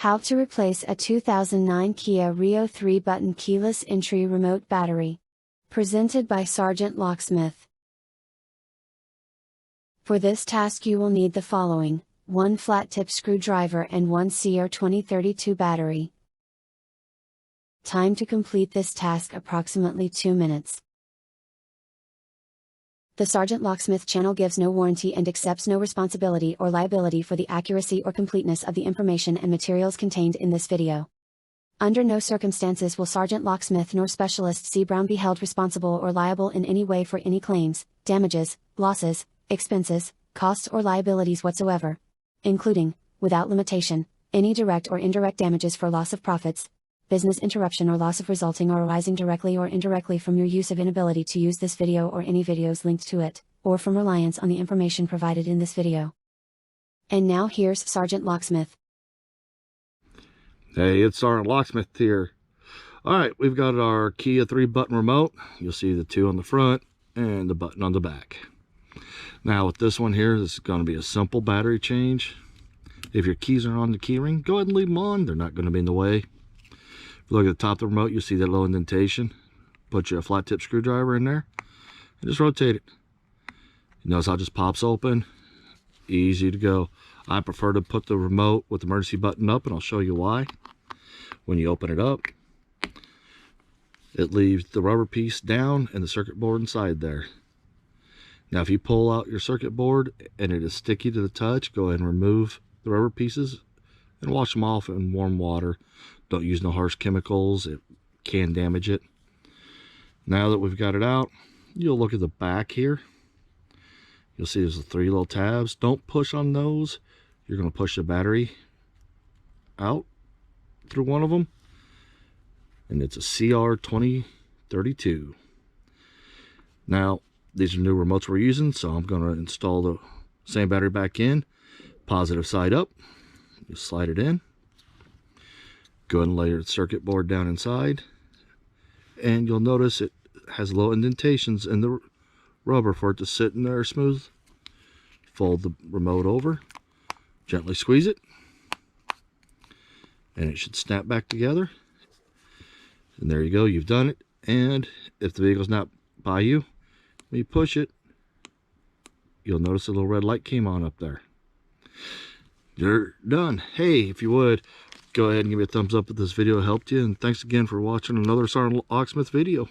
How to replace a 2009 Kia Rio 3-button keyless entry remote battery. Presented by SgtLocksmith. For this task you will need the following: 1 flat-tip screwdriver and 1 CR2032 battery. Time to complete this task approximately 2 minutes. The SgtLocksmith channel gives no warranty and accepts no responsibility or liability for the accuracy or completeness of the information and materials contained in this video. Under no circumstances will SgtLocksmith nor Specialist C. Brown be held responsible or liable in any way for any claims, damages, losses, expenses, costs or liabilities whatsoever, including, without limitation, any direct or indirect damages for loss of profits, business interruption or loss of resulting or arising directly or indirectly from your use of inability to use this video or any videos linked to it, or from reliance on the information provided in this video. And now here's SgtLocksmith. Hey, it's SgtLocksmith here. Alright, we've got our Kia 3-button remote. You'll see the 2 on the front and the button on the back. Now with this one here, this is going to be a simple battery change. If your keys are on the key ring, go ahead and leave them on. They're not going to be in the way. If you look at the top of the remote, you'll see that little indentation. Put your flat tip screwdriver in there and just rotate it. You notice how it just pops open. Easy to go. I prefer to put the remote with the emergency button up, and I'll show you why. When you open it up, it leaves the rubber piece down and the circuit board inside there. Now if you pull out your circuit board and it is sticky to the touch, go ahead and remove the rubber pieces and wash them off in warm water. Don't use no harsh chemicals, it can damage it. Now that we've got it out, you'll look at the back here. You'll see there's the 3 little tabs. Don't push on those. You're going to push the battery out through one of them. And it's a CR2032. Now, these are new remotes we're using, so I'm going to install the same battery back in. Positive side up. You slide it in. Go ahead and lay your circuit board down inside. And you'll notice it has little indentations in the rubber for it to sit in there smooth. Fold the remote over. Gently squeeze it. And it should snap back together. And there you go, you've done it. And if the vehicle's not by you, when you push it, you'll notice a little red light came on up there. You're done. Hey, if you would, go ahead and give me a thumbs up if this video helped you. And thanks again for watching another SgtLocksmith video.